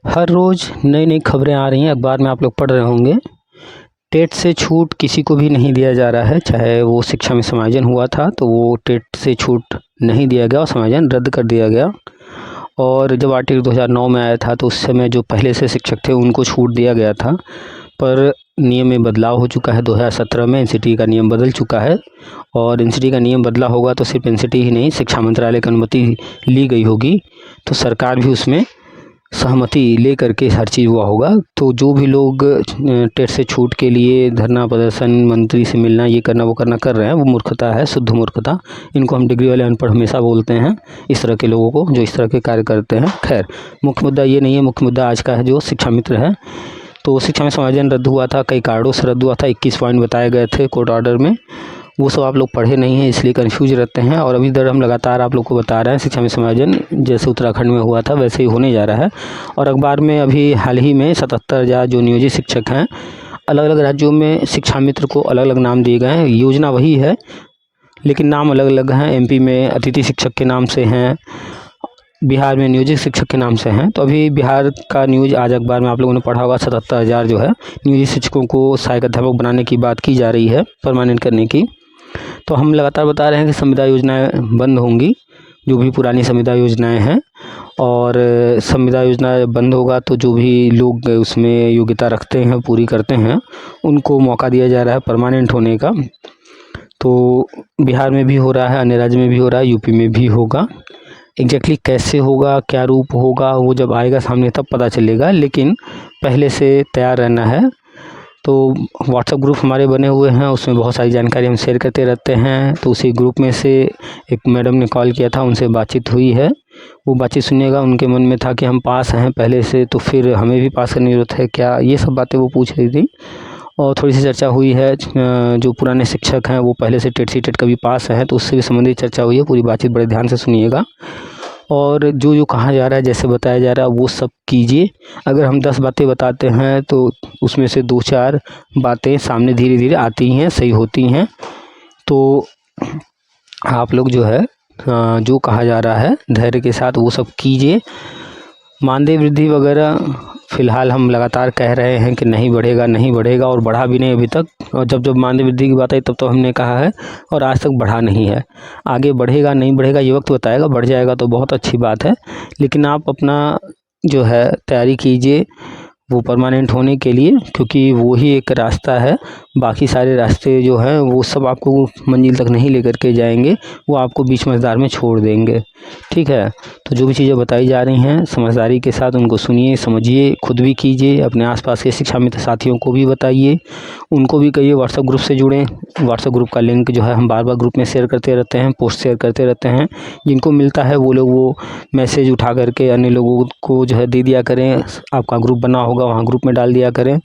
हर रोज़ नई नई खबरें आ रही हैं, अखबार में आप लोग पढ़ रहे होंगे। टेट से छूट किसी को भी नहीं दिया जा रहा है। चाहे वो शिक्षा में समायोजन हुआ था तो वो टेट से छूट नहीं दिया गया और समायोजन रद्द कर दिया गया। और जब आर्टिकल 2009 में आया था तो उस समय जो पहले से शिक्षक थे उनको छूट दिया गया था, पर नियम में बदलाव हो चुका है। 2017 में एनसीटी का नियम बदल चुका है और एनसीटी का नियम बदला होगा तो सिर्फ एनसीटी ही नहीं, शिक्षा मंत्रालय की अनुमति ली गई होगी तो सरकार भी उसमें सहमति लेकर के हर चीज़ हुआ होगा। तो जो भी लोग टेट से छूट के लिए धरना प्रदर्शन, मंत्री से मिलना, ये करना वो करना कर रहे हैं, वो मूर्खता है, शुद्ध मूर्खता। इनको हम डिग्री वाले अनपढ़ हमेशा बोलते हैं, इस तरह के लोगों को जो इस तरह के कार्य करते हैं। खैर, मुख्य मुद्दा ये नहीं है, मुख्य मुद्दा आज का है जो शिक्षा मित्र है। तो शिक्षा में समायोजन रद्द हुआ था, कई कारणों से रद्द हुआ था, 21 पॉइंट बताए गए थे कोर्ट ऑर्डर में। वो सब आप लोग पढ़े नहीं हैं इसलिए कंफ्यूज रहते हैं। और अभी इधर हम लगातार आप लोग को बता रहे हैं शिक्षा में समायोजन जैसे उत्तराखंड में हुआ था वैसे ही होने जा रहा है। और अखबार में अभी हाल ही में 77,000 जो नियोजित शिक्षक हैं, अलग अलग राज्यों में शिक्षा मित्र को अलग अलग नाम दिए गए हैं। योजना वही है लेकिन नाम अलग अलग हैं। एमपी में अतिथि शिक्षक के नाम से हैं, बिहार में नियोजित शिक्षक के नाम से हैं। तो अभी बिहार का न्यूज़ आज अखबार में आप लोगों ने पढ़ा होगा, 77,000 जो है नियोजित शिक्षकों को सहायक अध्यापक बनाने की बात की जा रही है, परमानेंट करने की। तो हम लगातार बता रहे हैं कि संविदा योजनाएं बंद होंगी, जो भी पुरानी संविदा योजनाएं हैं। और संविदा योजना बंद होगा तो जो भी लोग उसमें योग्यता रखते हैं, पूरी करते हैं, उनको मौका दिया जा रहा है परमानेंट होने का। तो बिहार में भी हो रहा है, अन्य राज्य में भी हो रहा है, यूपी में भी होगा। एग्जैक्टली कैसे होगा, क्या रूप होगा, वो जब आएगा सामने तब पता चलेगा, लेकिन पहले से तैयार रहना है। तो व्हाट्सएप ग्रुप हमारे बने हुए हैं, उसमें बहुत सारी जानकारी हम शेयर करते रहते हैं। तो उसी ग्रुप में से एक मैडम ने कॉल किया था, उनसे बातचीत हुई है, वो बातचीत सुनिएगा। उनके मन में था कि हम पास हैं पहले से, तो फिर हमें भी पास करने की ज़रूरत है क्या, ये सब बातें वो पूछ रही थी। और थोड़ी सी चर्चा हुई है, जो पुराने शिक्षक हैं वो पहले से टेट सी टेट कभी पास हैं तो उससे भी संबंधित चर्चा हुई है। पूरी बातचीत बड़े ध्यान से सुनिएगा और जो जो कहा जा रहा है, जैसे बताया जा रहा है, वो सब कीजिए। अगर हम 10 बातें बताते हैं तो उसमें से 2-4 बातें सामने धीरे धीरे आती हैं, सही होती हैं। तो आप लोग जो है जो कहा जा रहा है धैर्य के साथ वो सब कीजिए। मानदेय वृद्धि वगैरह फ़िलहाल हम लगातार कह रहे हैं कि नहीं बढ़ेगा, नहीं बढ़ेगा, और बढ़ा भी नहीं अभी तक। और जब जब मानदेय वृद्धि की बात आई तब तो हमने कहा है, और आज तक बढ़ा नहीं है। आगे बढ़ेगा नहीं बढ़ेगा ये वक्त बताएगा, बढ़ जाएगा तो बहुत अच्छी बात है। लेकिन आप अपना जो है तैयारी कीजिए वो परमानेंट होने के लिए, क्योंकि वो ही एक रास्ता है। बाकी सारे रास्ते जो हैं वो सब आपको मंजिल तक नहीं लेकर के जाएंगे, वो आपको बीच मझधार में छोड़ देंगे। ठीक है, तो जो भी चीज़ें बताई जा रही हैं समझदारी के साथ उनको सुनिए, समझिए, खुद भी कीजिए, अपने आसपास के शिक्षा मित्र साथियों को भी बताइए, उनको भी कहिए व्हाट्सएप ग्रुप से जुड़ें। व्हाट्सएप ग्रुप का लिंक जो है हम बार बार ग्रुप में शेयर करते रहते हैं, पोस्ट शेयर करते रहते हैं। जिनको मिलता है वो लोग वो मैसेज उठा करके अन्य लोगों को जो है दे दिया करें। आपका ग्रुप बना होगा वहाँ ग्रुप में डाल दिया करें,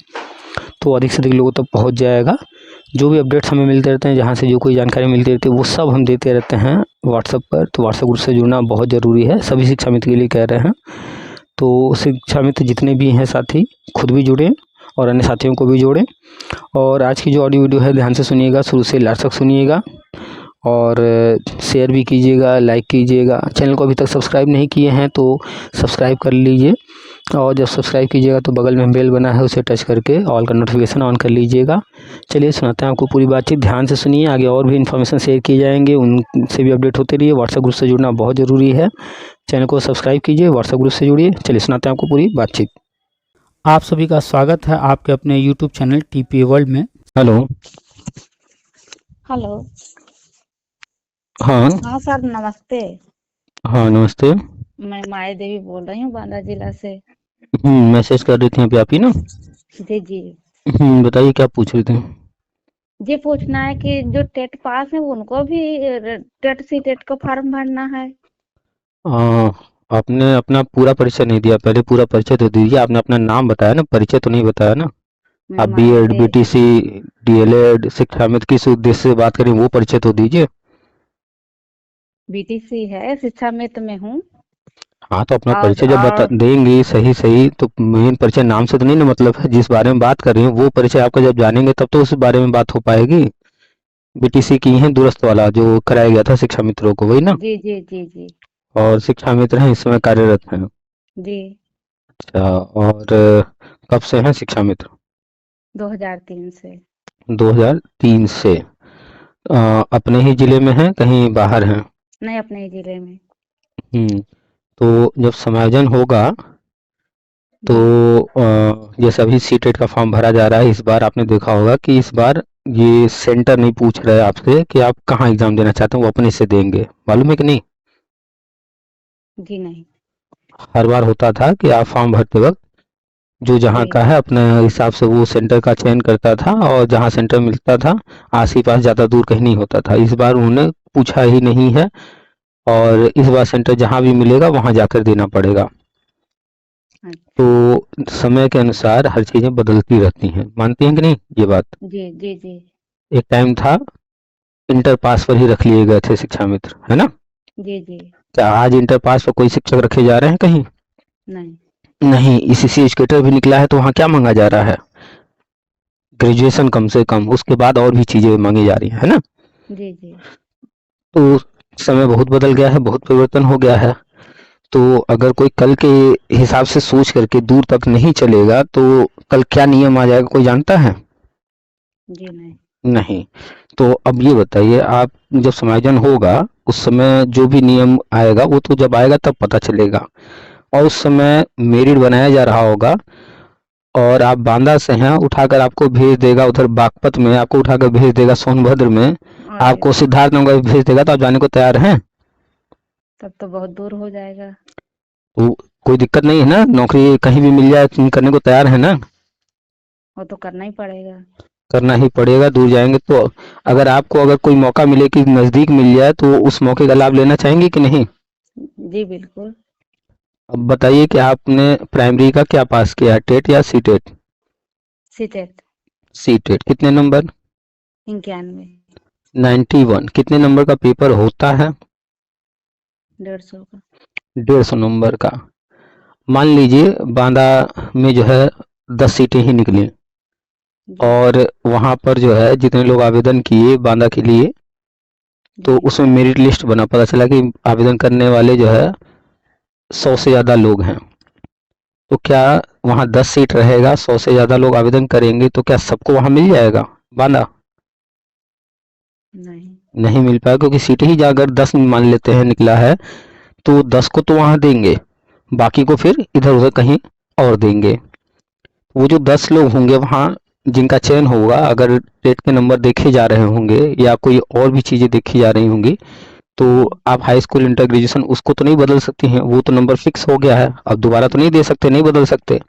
तो अधिक से अधिक लोगों तक पहुँच जाएगा। जो भी अपडेट्स हमें मिलते रहते हैं, जहाँ से जो कोई जानकारी मिलती रहती है, वो सब हम देते रहते हैं व्हाट्सएप पर। तो व्हाट्सएप ग्रुप से जुड़ना बहुत ज़रूरी है, सभी शिक्षा मित्र के लिए कह रहे हैं। तो शिक्षा मित्र जितने भी हैं साथी, खुद भी जुड़ें और अन्य साथियों को भी जोड़ें। और आज की जो ऑडियो वीडियो है ध्यान से सुनिएगा, शुरू से लास्ट तक सुनिएगा और शेयर भी कीजिएगा, लाइक कीजिएगा। चैनल को अभी तक सब्सक्राइब नहीं किए हैं तो सब्सक्राइब कर लीजिए, और जब सब्सक्राइब कीजिएगा तो बगल में बेल बना है उसे टच करके ऑल का नोटिफिकेशन ऑन कर लीजिएगा। चलिए सुनाते हैं आपको पूरी बातचीत, ध्यान से सुनिए। आगे और भी इन्फॉर्मेशन शेयर किए जाएंगे, उनसे भी अपडेट होते रहिए। व्हाट्सएप ग्रुप से जुड़ना बहुत ज़रूरी है, चैनल को सब्सक्राइब कीजिए, व्हाट्सएप ग्रुप से जुड़िए। चलिए सुनाते हैं आपको पूरी बातचीत। आप सभी का स्वागत है आपके अपने YouTube चैनल टीपीए वर्ल्ड में। हेलो। हेलो। हाँ हाँ सर, नमस्ते। हाँ नमस्ते। मैं माया देवी बोल रही हूँ बांदा जिला से। मैसेज कर रही थी अभी आप ही ना? जी जी। बताइए क्या पूछ रहे थे? ये पूछना है कि जो टेट पास है उनको भी टेट सी टेट का फॉर्म भरना है। आपने अपना पूरा परिचय नहीं दिया, पहले पूरा परिचय तो दीजिए। आपने अपना नाम बताया ना, परिचय तो नहीं बताया ना। मैं आप माया बीएड, बीटीसी, डीएलएड, शिक्षा मित्र किस उद्देश्य से बात करें वो परिचय तो दीजिए। बीटीसी है, शिक्षा मित्र में हूँ। हाँ तो अपना और परिचय जब बता देंगी सही सही तो मेन परिचय नाम से तो नहीं ना, मतलब है जिस बारे में बात कर रही हैं वो परिचय आपका जब जानेंगे तब तो उस बारे में बात हो पाएगी। बीटीसी की है दूरस्थ वाला जो कराया गया था शिक्षा मित्रों को, वही ना? जी जी जी जी और शिक्षा मित्र हैं इस समय कार्यरत हैं। जी। अच्छा, और कब से हैं शिक्षा मित्र? 2003 से। 2003 से। अपने ही जिले में हैं, कहीं बाहर हैं? नहीं, अपने ही जिले में। तो जब समायोजन होगा तो जी जैसे अभी सीटेट का फॉर्म भरा जा रहा है, इस बार आपने देखा होगा कि इस बार ये सेंटर नहीं पूछ रहे आपसे कि आप कहाँ एग्जाम देना चाहते हैं, वो अपने से देंगे, मालूम है कि नहीं? जी नहीं। हर बार होता था कि आप फॉर्म भरते वक्त जो जहाँ जी का है अपने हिसाब से वो सेंटर का चयन करता था, और जहाँ सेंटर मिलता था आस ही पास, ज़्यादा दूर कहीं नहीं होता था। इस बार उन्होंने पूछा ही नहीं है, और इस बार सेंटर जहाँ भी मिलेगा वहाँ जाकर देना पड़ेगा। अच्छा। तो समय के अनुसार हर चीज़ें बदलती रहती हैं, मानती हैं कि नहीं ये बात? जी जी जी। एक टाइम था इंटर पास पर ही रख लिए गए थे शिक्षा मित्र, है ना? जी जी। क्या आज इंटर पास पर कोई शिक्षक रखे जा रहे हैं कहीं? नहीं। नहीं। ईसीसी एजुकेटर भी निकला है तो वहाँ क्या मांगा जा रहा है? ग्रेजुएशन कम से कम, उसके बाद और भी चीज़ें मांगी जा रही है ना? जी जी। तो समय बहुत बदल गया है, बहुत परिवर्तन हो गया है। तो अगर कोई कल के हिसाब से सोच करके दूर तक नहीं चलेगा तो कल क्या नियम आ जाएगा, कोई जानता है? जी नहीं। नहीं। तो अब ये बताइए, आप जब समायोजन होगा उस समय जो भी नियम आएगा वो तो जब आएगा तब पता चलेगा, और उस समय मेरिट बनाया जा रहा होगा, और आप बांदा से हैं, उठाकर आपको भेज देगा उधर बागपत में, आपको उठाकर भेज देगा सोनभद्र में, अरे आपको सिद्धार्थनगर भेज देगा, तो आप जाने को तैयार हैं? तब तो बहुत दूर हो जाएगा। तो कोई दिक्कत नहीं है ना, नौकरी कहीं भी मिल जाए करने को तैयार है ना? वो तो करना ही पड़ेगा। करना ही पड़ेगा, दूर जाएंगे तो। अगर कोई मौका मिले कि नज़दीक मिल जाए तो उस मौके का लाभ लेना चाहेंगे कि नहीं? जी बिल्कुल। अब बताइए कि आपने प्राइमरी का क्या पास किया है, टेट या C TET? CTET C TET कितने नंबर? 91। 91। कितने नंबर का पेपर होता है? 150 का। 150 नंबर का। मान लीजिए बांदा में जो है 10 सीटें ही निकली, जी और वहाँ पर जो है जितने लोग आवेदन किए बांदा के लिए, तो जी। उसमें मेरिट लिस्ट बना, पता चला कि आवेदन करने वाले जो है 100 से ज़्यादा लोग हैं। तो क्या वहाँ 10 सीट रहेगा, 100 से ज़्यादा लोग आवेदन करेंगे तो क्या सबको वहाँ मिल जाएगा बांदा? नहीं। नहीं मिल पाएगा, क्योंकि सीटें ही अगर 10 मान लेते हैं निकला है तो 10 को तो वहाँ देंगे, बाकी को फिर इधर उधर कहीं और देंगे। वो जो 10 लोग होंगे वहाँ जिनका चयन होगा, अगर टेट के नंबर देखे जा रहे होंगे या कोई और भी चीज़ें देखी जा रही होंगी, तो जी आप हाई स्कूल इंटर ग्रेजुएशन उसको तो नहीं बदल सकती हैं, वो तो नंबर फिक्स हो गया है, अब दोबारा तो नहीं दे सकते, नहीं बदल सकते।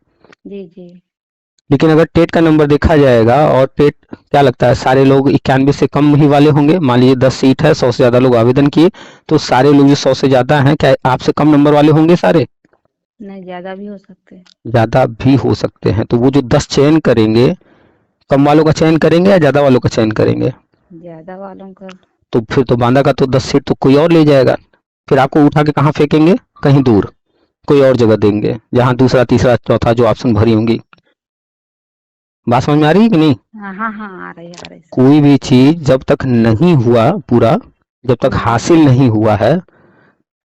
जी जी। लेकिन अगर टेट का नंबर देखा जाएगा, और टेट क्या लगता है सारे लोग 91 से कम ही वाले होंगे, मान लीजिए 10 सीट है, 100 से ज़्यादा लोग आवेदन किए, तो सारे लोग जो 100 से ज़्यादा हैं क्या आपसे कम नंबर वाले होंगे सारे? नहीं, ज्यादा भी हो सकते हैं। ज़्यादा भी हो सकते हैं। तो वो जो 10 चयन करेंगे, कम वालों का चयन करेंगे या ज़्यादा वालों का चयन करेंगे? ज्यादा वालों का। तो फिर तो बांदा का तो 10 सीट तो कोई और ले जाएगा, फिर आपको उठा के कहाँ फेंकेंगे? कहीं दूर कोई और जगह देंगे, जहाँ दूसरा तीसरा चौथा जो ऑप्शन भरी होंगी। बात समझ में आ रही है कि नहीं? हाँ हाँ हाँ, आ रही आ रही। कोई भी चीज जब तक नहीं हुआ पूरा, जब तक हासिल नहीं हुआ है,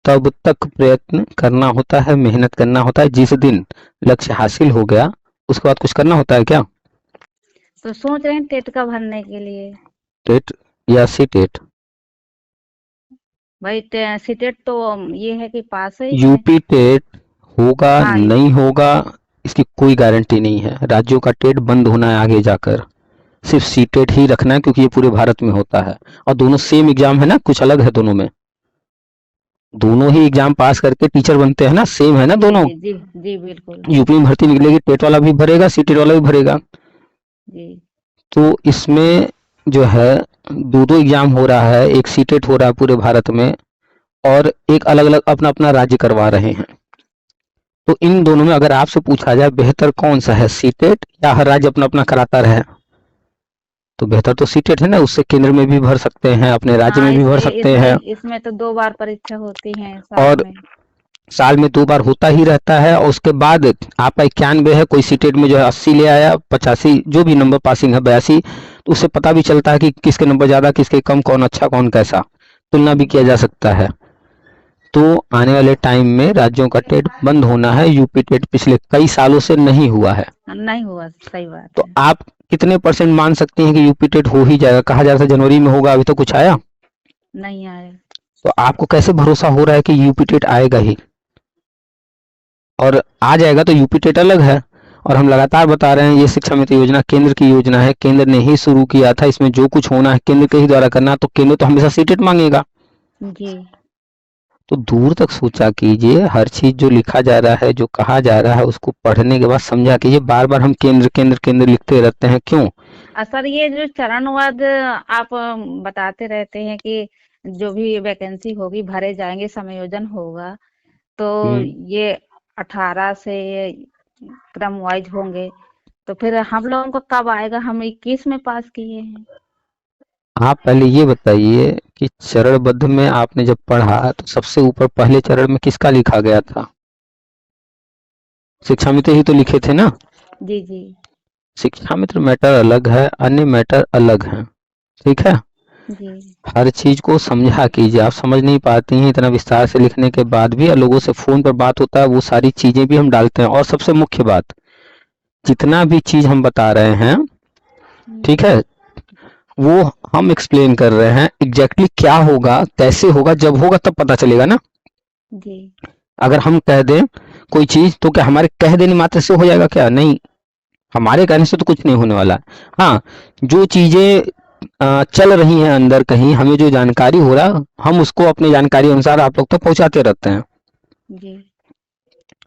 तब तक प्रयत्न करना होता है, मेहनत करना होता है। जिस दिन लक्ष्य हासिल हो गया उसके बाद कुछ करना होता है क्या? तो सोच रहे हैं टेट का भरने के लिए। टेट या सी टेट? भाई सीटेट तो ये है कि पास ही है। यूपी टेट होगा हाँ। नहीं होगा इसकी कोई गारंटी नहीं है। राज्यों का टेट बंद होना है आगे जाकर, सिर्फ सी टेट ही रखना है, क्योंकि ये पूरे भारत में होता है, और दोनों सेम एग्जाम है ना, कुछ अलग है दोनों में। दोनों ही एग्जाम पास करके टीचर बनते हैं ना, सेम है ना जी दोनों। जी जी जी बिल्कुल। यूपी में भर्ती निकलेगी, टेट वाला भी भरेगा, सी टेट वाला भी भरेगा। जी तो इसमें जो है दो दो एग्जाम हो रहा है, एक सी टेट हो रहा है पूरे भारत में, और एक अलग अलग अपना अपना राज्य करवा रहे हैं। तो इन दोनों में अगर आपसे पूछा जाए बेहतर कौन सा है, सी टेट या हर राज्य अपना अपना कराता रहे, तो बेहतर तो सी टेट है ना, उससे केंद्र में भी भर सकते हैं, अपने राज्य हाँ। में भी भर सकते हैं, इसमें इसमें तो 2 बार परीक्षा होती है साल और में। साल में 2 बार होता ही रहता है। और उसके बाद आपका 91 है, कोई सीटेट में जो है 80 ले आया, 85 जो भी नंबर पासिंग है 82, तो उससे पता भी चलता है कि किसके नंबर ज़्यादा किसके कम, कौन अच्छा कौन कैसा, तुलना भी किया जा सकता है। तो आने वाले टाइम में राज्यों का टेट बंद होना है। यूपी टेट पिछले कई सालों से नहीं हुआ है। नहीं हुआ, सही बात तो है। आप कितने % मान सकती हैं कि यूपी टेट हो ही जाएगा? कहा जा रहा था जनवरी में होगा, अभी तो कुछ आया। नहीं आया। तो आपको कैसे भरोसा हो रहा है कि यूपी टेट आएगा ही? और आ जाएगा तो यूपी टेट अलग है। और हम लगातार बता रहे हैं ये शिक्षा मित्र योजना केंद्र की योजना है, केंद्र ने ही शुरू किया था। इसमें जो कुछ होना है केंद्र के ही द्वारा करना, तो केंद्र तो हमेशा सीटेट मांगेगा। जी। तो दूर तक सोचा कीजिए। हर चीज जो लिखा जा रहा है, जो कहा जा रहा है, उसको पढ़ने के बाद समझा कीजिए। बार बार हम केंद्र केंद्र केंद्र लिखते रहते हैं, क्यों? सर, ये जो चरणवाद आप बताते रहते हैं कि जो भी वैकेंसी होगी भरे जाएंगे, समायोजन होगा, तो ये 18 से क्रम वाइज होंगे, तो फिर हम लोगों को कब आएगा? हम 21 में पास किए हैं। आप पहले ये बताइए कि चरणबद्ध में आपने जब पढ़ा तो सबसे ऊपर पहले चरण में किसका लिखा गया था? शिक्षा मित्र ही तो लिखे थे ना। जी जी। शिक्षा मित्र मैटर अलग है, अन्य मैटर अलग है, ठीक है। जी। हर चीज को समझा कीजिए। आप समझ नहीं पाती हैं इतना विस्तार से लिखने के बाद भी, और लोगों से फोन पर बात होता है, वो सारी चीजें भी हम डालते हैं। और सबसे मुख्य बात, जितना भी चीज हम बता रहे हैं, ठीक है, वो हम एक्सप्लेन कर रहे हैं। एग्जैक्टली क्या होगा, कैसे होगा, जब होगा तब पता चलेगा ना। जी। अगर हम कह दें कोई चीज, तो क्या हमारे कह देने मात्र से हो जाएगा? क्या नहीं, हमारे कहने से तो कुछ नहीं होने वाला। हाँ, जो चीजें चल रही हैं अंदर कहीं, हमें जो जानकारी हो रहा, हम उसको अपनी जानकारी अनुसार आप लोग तक पहुंचाते रहते हैं। जी।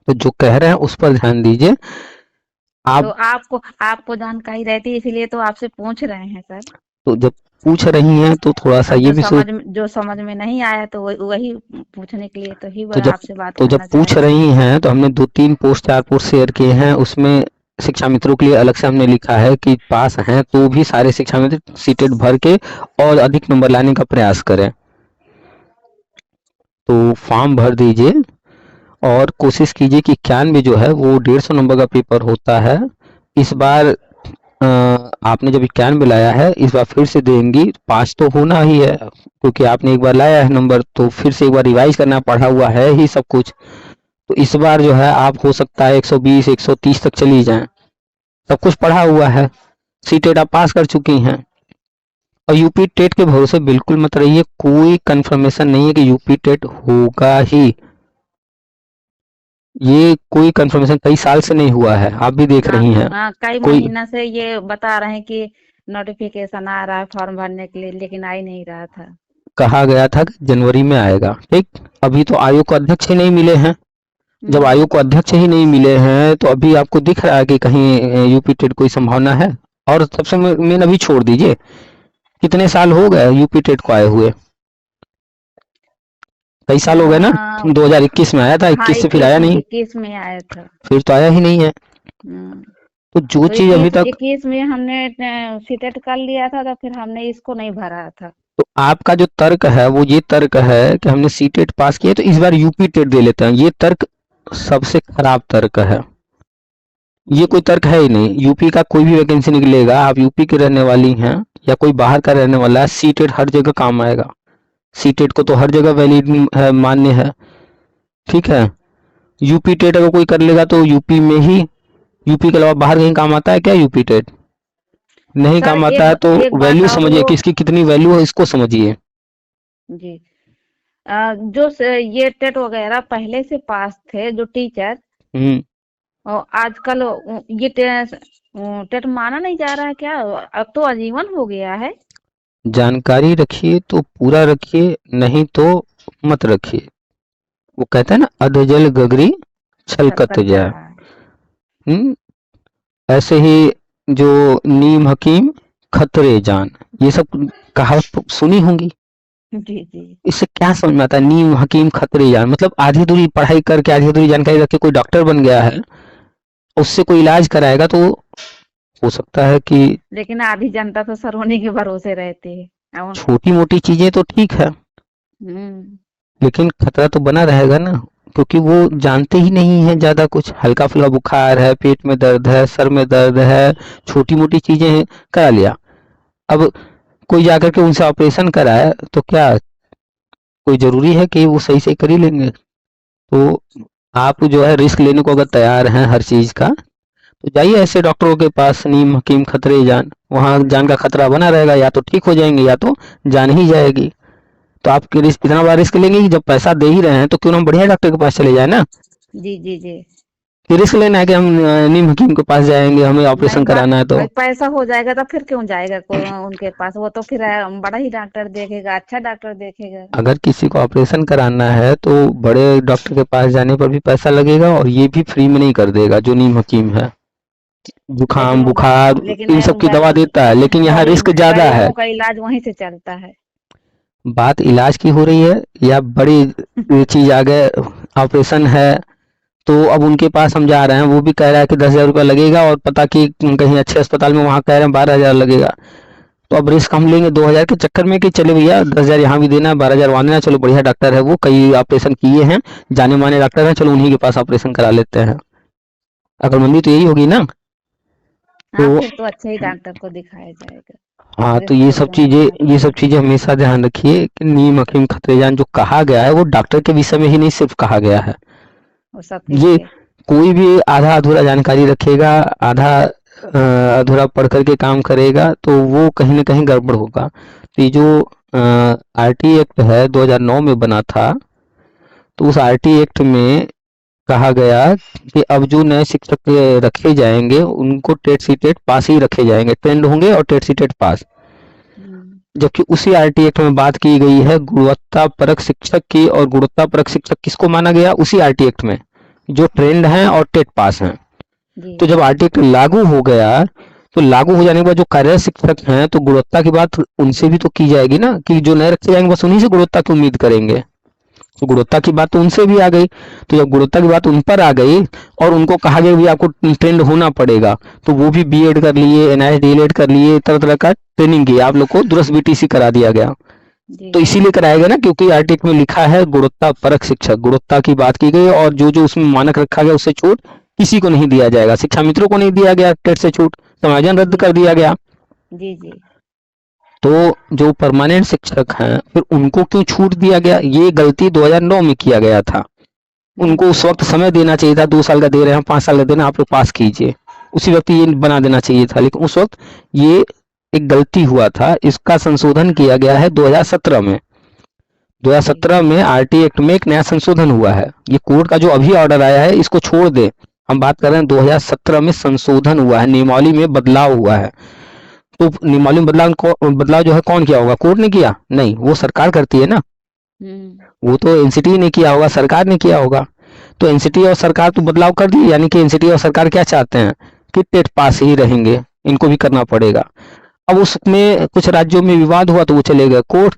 तो जो कह रहे हैं उस पर ध्यान दीजिए। तो आप आपको जानकारी रहती है, इसीलिए तो आपसे पूछ रहे हैं सर। तो जब पूछ रही हैं तो थोड़ा सा अब ये भी सोच, जो समझ में नहीं आया तो वही पूछने के लिए तो ही तो जब आपसे बात तो जब करना पूछ चाहे। रही हैं तो हमने 2-3 पोस्ट 4 पोस्ट शेयर किए हैं। उसमें शिक्षा मित्रों के लिए अलग से हमने लिखा है कि पास हैं तो भी सारे शिक्षा मित्र सीटेट भर के और अधिक नंबर लाने का प्रयास करें। तो फॉर्म भर दीजिए और कोशिश कीजिए कि 91 जो है वो 150 नंबर का पेपर होता है। इस बार आपने जब 91 लाया है, इस बार फिर से देंगी, 5 तो होना ही है, क्योंकि आपने एक बार लाया है नंबर, तो फिर से एक बार रिवाइज करना, पढ़ा हुआ है ही सब कुछ। तो इस बार जो है आप हो सकता है 120 130 तक चली जाएं, सब कुछ पढ़ा हुआ है। सीटेट आप पास कर चुकी हैं। और यूपी टेट के भरोसे बिल्कुल मत रहिए, कोई कंफर्मेशन नहीं है कि यूपी टेट होगा ही। ये कोई कंफर्मेशन कई साल से नहीं हुआ है, आप भी देख रही हैं। कई कोई महीना से ये बता रहे हैं कि नोटिफिकेशन आ रहा है फॉर्म भरने के लिए, लेकिन आ ही नहीं रहा था। कहा गया था कि जनवरी में आएगा, ठीक। अभी तो आयोग को अध्यक्ष ही नहीं मिले हैं। जब आयोग को अध्यक्ष ही नहीं मिले हैं तो अभी आपको दिख रहा है कि कहीं यूपी टेट कोई संभावना है? और सबसे मेन, अभी छोड़ दीजिए, कितने साल हो गए यूपी टेट को आए हुए? कई साल हो गए ना। 2021 में आया था, 21 से फिर आया नहीं, 21 में आया था, फिर तो आया ही नहीं है। तो जो चीज अभी तक 21 में हमने सीटेट कर लिया था, तो फिर हमने इसको नहीं भरा था। तो आपका जो तर्क है वो ये तर्क है कि हमने सीटेट पास किया तो इस बार यूपी टेट दे लेते हैं। ये तर्क सबसे खराब तर्क है। ये कोई तर्क है ही नहीं। यूपी का कोई भी वैकेंसी निकलेगा, आप यूपी के रहने वाली हैं या कोई बाहर का रहने वाला है, सीटेट हर जगह काम आएगा। सीटेट को तो हर जगह वैलिड है, मान्य है, ठीक है। यूपी टेट अगर कोई कर लेगा तो यूपी में ही, यूपी के अलावा बाहर कहीं काम आता है क्या यूपी टेट? नहीं काम आता है। तो वैल्यू समझिए कि इसकी कितनी वैल्यू है, इसको समझिए। जी। जो ये टेट वगैरह पहले से पास थे जो टीचर, और आजकल ये टेट माना नहीं जा रहा है क्या? अब तो आजीवन हो गया है। जानकारी रखिए तो पूरा रखिए, नहीं तो मत रखिए। वो कहते हैं ना, अधजल गगरी छलकत जाए। ऐसे ही जो नीम हकीम खतरे जान, ये सब कहावत सुनी होंगी। जी जी। इससे क्या समझ में आता है? नीम हकीम खतरे जान मतलब आधी अधूरी पढ़ाई करके, आधी अधूरी जानकारी रख के कोई डॉक्टर बन गया है, उससे कोई इलाज कराएगा तो हो सकता है कि, लेकिन आधी जनता तो सर उन्हीं के भरोसे रहती है। छोटी मोटी चीजें तो ठीक है, लेकिन खतरा तो बना रहेगा ना, क्योंकि वो जानते ही नहीं है ज्यादा कुछ। हल्का फुल्का बुखार है, पेट में दर्द है, सर में दर्द है, छोटी मोटी चीजें करा लिया। अब कोई जाकर के उनसे ऑपरेशन कराए तो क्या कोई ज़रूरी है कि वो सही से कर ही लेंगे। तो आप जो है रिस्क लेने को अगर तैयार हैं हर चीज़ का, तो जाइए ऐसे डॉक्टरों के पास, नीम हकीम खतरे जान, वहाँ जान का खतरा बना रहेगा, या तो ठीक हो जाएंगे या तो जान ही जाएगी। तो आप रिस्क, इतना बड़ा रिस्क लेंगे कि जब पैसा दे ही रहे हैं तो क्यों ना हम बढ़िया डॉक्टर के पास चले जाए ना। जी जी जी। कि रिस्क लेना है कि हम नीम हकीम के पास जाएंगे, हमें नहीं ऑपरेशन कराना है तो। भाई, पैसा हो जाएगा तो फिर क्यों जाएगा उनके पास? वो तो फिर बड़ा ही डॉक्टर देखेगा, अच्छा डॉक्टर देखेगा। अगर किसी को ऑपरेशन कराना है तो बड़े डॉक्टर के पास जाने पर भी पैसा लगेगा, और ये भी फ्री में नहीं कर देगा जो नीम हकीम है। जुकाम बुखार लेकिन इन सब की दवा देता है, लेकिन यहाँ रिस्क ज्यादा है। गरीबों का इलाज वहीं से चलता है। बात इलाज की हो रही है या बड़ी चीज आ गए, ऑपरेशन है, तो अब उनके पास हम जा रहे हैं, वो भी कह रहा है कि 10,000 रुपया लगेगा, और पता कि कहीं अच्छे अस्पताल में वहाँ कह रहे हैं 12,000 लगेगा। तो अब रिस्क हम लेंगे 2,000 के चक्कर में कि चले भैया 10,000 यहाँ भी देना है, 12,000 वहाँ देना, चलो बढ़िया डॉक्टर है, वो कई ऑपरेशन किए हैं, जाने माने डॉक्टर हैं, चलो उन्हीं के पास ऑपरेशन करा लेते हैं। अक्लमंदी तो यही होगी ना। हाँ, तो फिर तो अच्छे ही डॉक्टर को दिखाया जाएगा। हाँ, तो रिस्क लेना ये पड़ेगा। सब चीजें हमेशा ध्यान रखिए कि नीम हकीम खतरेजान जो कहा गया है वो डॉक्टर के विषय में ही नहीं सिर्फ कहा गया है। वो सबके ये लिए। कोई भी आधा अधूरा जानकारी रखेगा, आधा अधूरा पढ़ करके काम करेगा, तो वो कहीं ना कहीं गड़बड़ होगा। तो ये जो आरटी एक्ट है 2009 में बना था, तो उस आरटी एक्ट में कहा गया कि अब जो नए शिक्षक रखे जाएंगे उनको टेट सी टेट पास ही रखे जाएंगे, ट्रेंड होंगे और टेट सी टेट पास। जबकि उसी आरटी एक्ट में बात की गई है गुणवत्ता परक शिक्षक की, और गुणवत्ता परक शिक्षक किसको माना गया उसी आरटी एक्ट में, जो ट्रेंड हैं और टेट पास हैं। तो जब आरटी एक्ट लागू हो गया, तो लागू हो जाने के बाद जो कार्यरत शिक्षक हैं, तो गुणवत्ता की बात उनसे भी तो की जाएगी ना, कि जो नए रखे जाएंगे बस उन्हीं से गुणवत्ता की उम्मीद करेंगे। तो गुणवत्ता की बात तो उनसे भी आ गई। तो जब गुणवत्ता की बात उन पर आ गई और उनको कहा गया भी आपको ट्रेंड होना पड़ेगा, तो वो भी बीएड कर लिए, एनआईएस डीएलएड कर लिए, तरह तरह का ट्रेनिंग किया, आप लोग को दूरस्थ बीटीसी करा दिया गया। तो इसीलिए कराया गया ना, क्योंकि आर्टिकल में लिखा है गुणवत्ता परक शिक्षक, गुणवत्ता की बात की गई, और जो जो उसमें मानक रखा गया उससे छूट किसी को नहीं दिया जाएगा। शिक्षा मित्रों को नहीं दिया गया टेट से छूट, समायोजन रद्द कर दिया गया। जी जी। तो जो परमानेंट शिक्षक हैं फिर उनको क्यों छूट दिया गया, ये गलती 2009 में किया गया था। उनको उस वक्त समय देना चाहिए था, 2 साल का दे रहे हैं, 5 साल का दे रहे हैं, आप लोग पास कीजिए, उसी वक्त ये बना देना चाहिए था। लेकिन उस वक्त ये एक गलती हुआ था, इसका संशोधन किया गया है 2017 में। 2017 में आरटी एक्ट में एक नया संशोधन हुआ है। ये कोर्ट का जो अभी ऑर्डर आया है इसको छोड़ दे, हम बात कर रहे हैं 2017 में संशोधन हुआ है, नियमावली में बदलाव हुआ है। तो नियमावली में बदलाव जो है कौन किया होगा, कोर्ट ने किया? नहीं, वो सरकार करती है ना। वो तो एनसीटी ने किया होगा, सरकार ने किया होगा। तो एनसीटी और सरकार तो बदलाव कर दी, यानी कि एनसीटी और सरकार क्या चाहते हैं कि टेट पास ही रहेंगे, इनको भी करना पड़ेगा। अब उसमें कुछ राज्यों में विवाद हुआ तो वो चले गए कोर्ट।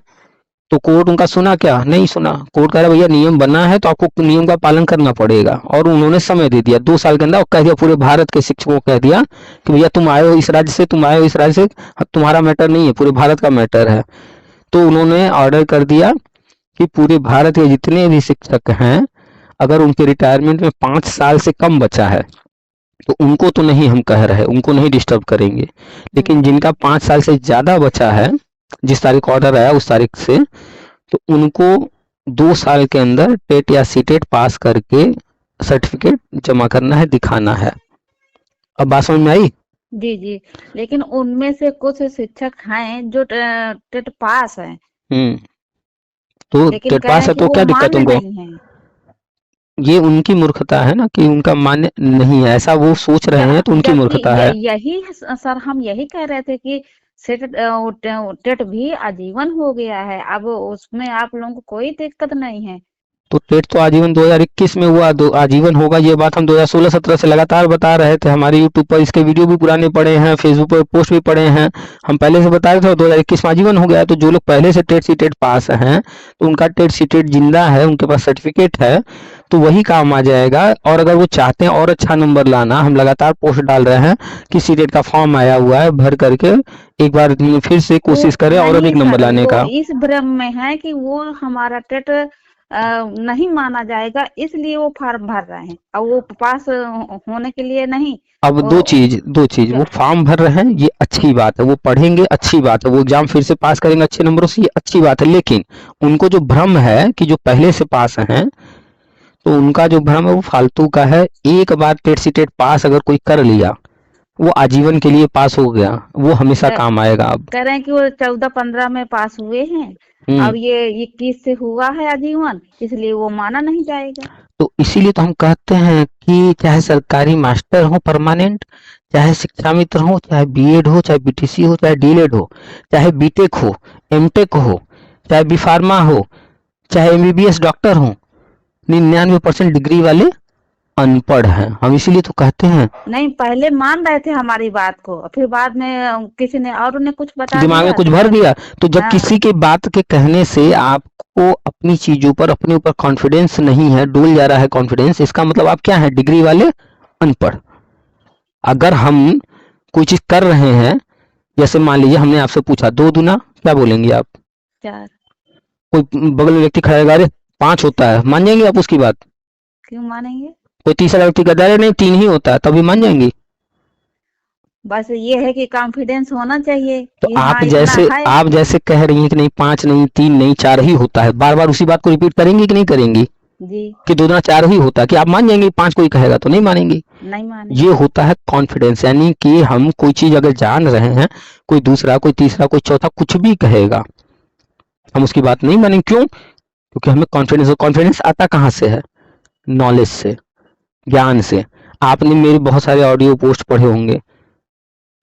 तो कोर्ट उनका सुना क्या? नहीं सुना। कोर्ट कह रहा भैया नियम बना है तो आपको नियम का पालन करना पड़ेगा, और उन्होंने समय दे दिया 2 साल के अंदर, और कह दिया पूरे भारत के शिक्षकों को कह दिया कि भैया तुम आए हो इस राज्य से, तुम आए हो इस राज्य से, तुम्हारा मैटर नहीं है, पूरे भारत का मैटर है। तो उन्होंने ऑर्डर कर दिया कि पूरे भारत के जितने भी शिक्षक हैं, अगर उनके रिटायरमेंट में 5 साल से कम बचा है तो उनको तो नहीं हम कह रहे, उनको नहीं डिस्टर्ब करेंगे। लेकिन जिनका 5 साल से ज्यादा बचा है, जिस तारीख ऑर्डर आया उस तारीख से, तो उनको 2 साल के अंदर टेट या सीटेट पास करके सर्टिफिकेट जमा करना है, दिखाना है। अब बात समझ में आई? जी जी। लेकिन उनमें से कुछ शिक्षक हैं जो टेट पास हैं, तो लेकिन टेट कह पास रहे है हैं कि तो वो क्या दिक्कत मान्य उनको? नहीं है। ये उनकी मूर्खता है ना, कि उनका मान्य नहीं है, ऐसा वो सोच रहे हैं, तो उनकी जबकि मूर्खता है। यही सर हम यही कह रहे थे कि टेट भी आजीवन हो गया है, अब उसमें आप लोगों को कोई दिक्कत नहीं है। तो टेट तो आजीवन 2021 में हुआ, आजीवन होगा, ये बात हम 2016-17 से लगातार बता रहे थे। हमारे यूट्यूब पर इसके वीडियो भी पुराने पड़े हैं, फेसबुक पर पोस्ट भी पड़े हैं, हम पहले से बता रहे थे, और 2021 में आजीवन हो गया। तो जो लोग पहले से टेट सी टेट पास हैं, तो उनका टेट सी टेट जिंदा है, उनके पास सर्टिफिकेट है, तो वही काम आ जाएगा। और अगर वो चाहते हैं और अच्छा नंबर लाना, हम लगातार पोस्ट डाल रहे हैं कि सी टेट का फॉर्म आया हुआ है, भर करके एक बार फिर से कोशिश करें और अधिक नंबर लाने का। इस भ्रम में है कि वो हमारा टेट नहीं माना जाएगा, इसलिए वो फॉर्म भर रहे हैं। और वो पास होने के लिए नहीं, अब वो दो चीज, वो क्या फॉर्म भर रहे हैं, ये अच्छी बात है, वो पढ़ेंगे, अच्छी बात है, वो एग्जाम फिर से पास करेंगे अच्छे नंबरों से, ये अच्छी बात है। लेकिन उनको जो भ्रम है कि जो पहले से पास हैं, तो उनका जो भ्रम है वो फालतू का है। एक बार टेट सी टेट पास अगर कोई कर लिया, वो आजीवन के लिए पास हो गया, वो हमेशा क- काम आएगा। अब कह रहे हैं कि वो 14-15 में पास हुए हैं, और ये 21 से हुआ है आजीवन, इसलिए वो माना नहीं जाएगा। तो इसीलिए तो हम कहते हैं कि चाहे सरकारी मास्टर हो परमानेंट, चाहे शिक्षा मित्र हो, चाहे बीएड हो, चाहे बीटीसी हो, चाहे डीएलएड हो, चाहे बीटेक हो, एमटेक हो, चाहे बी फार्मा हो, चाहे एमबीबीएस डॉक्टर हो, 99% डिग्री वाले अनपढ़ हैं। हम इसीलिए तो कहते हैं, नहीं, पहले मान रहे थे हमारी बात को, फिर बाद में किसी ने और उन्हें कुछ बता दिमाग में दिया कुछ तो भर सब। दिया। तो जब हाँ, किसी के बात के कहने से आपको अपनी चीजों पर, अपने ऊपर कॉन्फिडेंस नहीं है, डूल जा रहा है कॉन्फिडेंस, इसका मतलब आप क्या है? डिग्री वाले अनपढ़। अगर हम कोई चीज कर रहे हैं, जैसे मान लीजिए हमने आपसे पूछा 2 दूना क्या बोलेंगे आप? 4। कोई बगल में व्यक्ति खड़ा है, अरे 5 होता है, मान जाएंगे आप उसकी बात? क्यों मानेंगे? कोई तीसरा व्यक्ति कहता है अरे नहीं 3 ही होता है, तभी मान जाएंगी? बस ये है कि कॉन्फिडेंस होना चाहिए तो कि हाँ इतना है। आप जैसे कह रही हैं कि नहीं 5 नहीं, 3 नहीं, 4 ही होता है, बार बार उसी बात को रिपीट करेंगी कि नहीं करेंगी? जी, कि 2 दूना 4 ही होता है, कि आप मान जाएंगे? 5 कोई कहेगा तो नहीं मानेंगी। नहीं मानेंगे। ये होता है कॉन्फिडेंस, यानी कि हम कोई चीज अगर जान रहे हैं, कोई दूसरा, कोई तीसरा, कोई चौथा कुछ भी कहेगा, हम उसकी बात नहीं मानेंगे। क्यों? क्योंकि हमें कॉन्फिडेंस, और कॉन्फिडेंस आता कहाँ से है? नॉलेज से, ज्ञान से। आपने मेरे बहुत सारे ऑडियो पोस्ट पढ़े होंगे,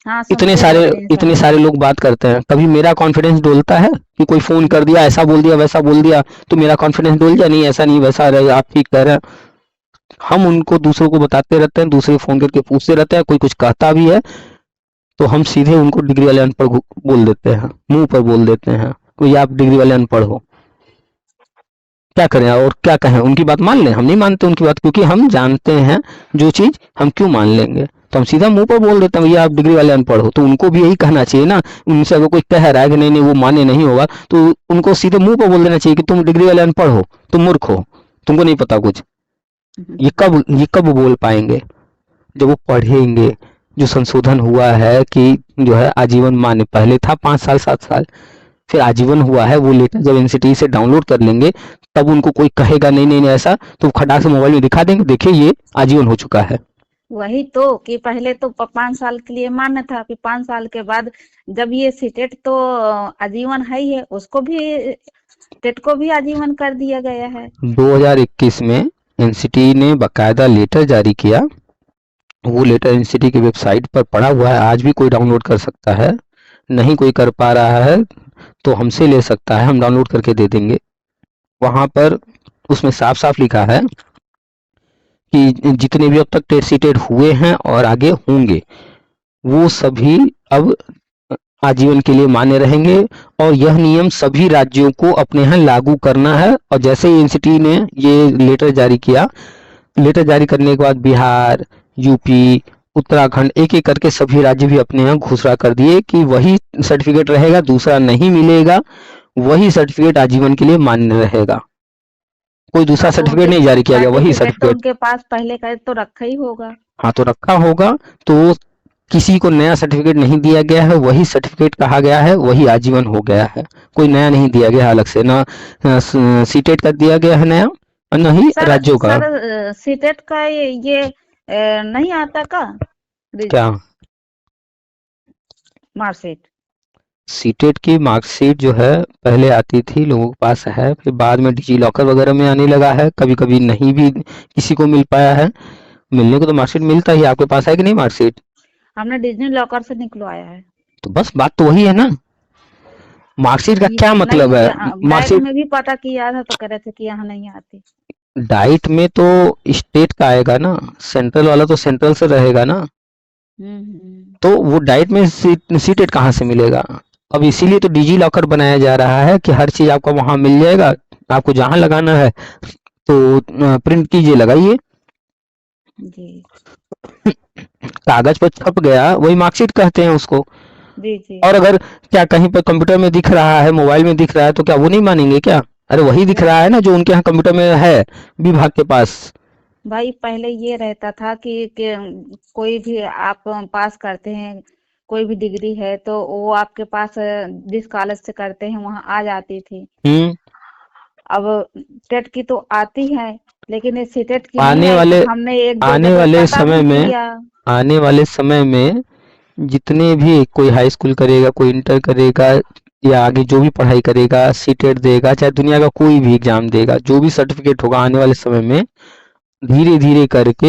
हाँ, सुनते रहते हैं इतने सब। सारे लोग बात करते हैं, कभी मेरा कॉन्फिडेंस डोलता है? कि कोई फोन कर दिया, ऐसा बोल दिया, वैसा बोल दिया, तो मेरा कॉन्फिडेंस डोल जाए? नहीं, ऐसा नहीं, वैसा रहे, आप ठीक कह रहे हैं। हम उनको दूसरों को बताते रहते हैं, दूसरे फोन करके पूछते रहते हैं, कोई कुछ कहता भी है तो हम सीधे उनको डिग्री वाले अनपढ़ बोल देते हैं, मुंह पर बोल देते हैं, कोई आप डिग्री वाले अनपढ़ हो। क्या करें और क्या कहें? उनकी बात मान लें? हम नहीं मानते उनकी बात, क्योंकि हम जानते हैं जो चीज हम क्यों मान लेंगे, तो हम सीधा मुंह पर बोल देते हैं भैया आप डिग्री वाले अनपढ़ हो। तो उनको भी यही कहना चाहिए ना। उनसे अगर कोई कह रहा है कि नहीं नहीं वो माने नहीं होगा, तो उनको सीधे मुंह पर बोल देना चाहिए कि तुम डिग्री वाले अनपढ़ हो, तुम मूर्ख हो, तुमको नहीं पता कुछ। ये कब बोल पाएंगे? जब वो पढ़ेंगे। जो संशोधन हुआ है कि जो है आजीवन मान्य, पहले था 5 साल 7 साल, फिर आजीवन हुआ है। वो लेटर जब एनसीटी से डाउनलोड कर लेंगे, तब उनको कोई कहेगा नहीं नहीं नहीं ऐसा, तो खटाक से मोबाइल में दिखा देंगे, देखिए ये आजीवन हो चुका है। वही तो, कि पहले तो 5 साल के लिए मान्य था, फिर 5 साल के बाद जब ये सीटेट तो आजीवन है ही है, उसको भी, टेट को भी आजीवन कर दिया गया है। 2021 में एनसीटी ने बकायदा लेटर जारी किया। वो लेटर एनसीटी की वेबसाइट पर पड़ा हुआ है, आज भी कोई डाउनलोड कर सकता है। नहीं कोई कर पा रहा है तो हमसे ले सकता है, हम डाउनलोड करके दे देंगे। वहां पर उसमें साफ साफ लिखा है कि जितने भी अब तक टेट सीटेड हुए हैं और आगे होंगे, वो सभी अब आजीवन के लिए मान्य रहेंगे, और यह नियम सभी राज्यों को अपने यहाँ लागू करना है। और जैसे ही एनसीटी ने ये लेटर जारी किया, लेटर जारी करने के बाद बिहार, यूपी, उत्तराखंड, एक एक करके सभी राज्य भी अपने यहाँ घोषणा कर दिए कि वही सर्टिफिकेट रहेगा, दूसरा नहीं मिलेगा, वही सर्टिफिकेट आजीवन के लिए मान्य रहेगा। कोई दूसरा हाँ, तो सर्टिफिकेट उनके नहीं जारी किया गया, वही सर्टिफिकेट तो सर्टिफिकेट। उनके पास पहले का तो रखा ही होगा। हाँ, तो रखा होगा, तो किसी को नया सर्टिफिकेट नहीं दिया गया है, वही सर्टिफिकेट कहा गया है, वही आजीवन हो गया है। कोई नया नहीं दिया गया अलग से, ना सीटेट का दिया गया है नया, और न ही सर राज्यों का। सर सीटेट का ये नहीं आता का क्या? मार्कशीट? सीटेट की मार्कशीट जो है पहले आती थी, लोगों के पास है, फिर बाद में डिजी लॉकर वगैरह में आने लगा है, कभी कभी नहीं भी किसी को मिल पाया है। मिलने को तो मार्कशीट मिलता ही, आपके पास है कि नहीं मार्कशीट? हमने डिज्नी लॉकर से निकलवाया है। तो बस बात तो वही है ना। मार्कशीट का क्या मतलब है? डायरी मार्कशीट में भी पता किया था तो कह रहे थे कि यहाँ नहीं आती। डाइट में तो स्टेट का आएगा ना, सेंट्रल वाला तो सेंट्रल से रहेगा ना। तो वो डाइट में सीटेट कहाँ से मिलेगा? अब इसीलिए तो डिजी लॉकर बनाया जा रहा है कि हर चीज आपको वहां मिल जाएगा, आपको जहां लगाना है तो प्रिंट कीजिए, लगाइए, जी कागज पर छप गया, वही मार्कशीट कहते हैं उसको। जी जी। और अगर क्या कहीं पर कंप्यूटर में दिख रहा है, मोबाइल में दिख रहा है, तो क्या वो नहीं मानेंगे क्या? अरे वही दिख रहा है ना जो उनके यहाँ कंप्यूटर में है, विभाग के पास। भाई पहले ये रहता था कि कोई भी आप पास करते हैं, कोई भी डिग्री है तो वो आपके पास जिस कॉलेज से करते हैं वहां आ जाती थी। हम्म। अब टेट की तो आती है, लेकिन ये सीटेट की नहीं आने आई वाले तो हमने एक दो आने जगह वाले पता समय भी में किया। आने वाले समय में जितने भी कोई हाई स्कूल करेगा, कोई इंटर करेगा, या आगे जो भी पढ़ाई करेगा, सीटेट देगा, चाहे दुनिया का कोई भी एग्जाम देगा, जो भी सर्टिफिकेट होगा आने वाले समय में धीरे धीरे करके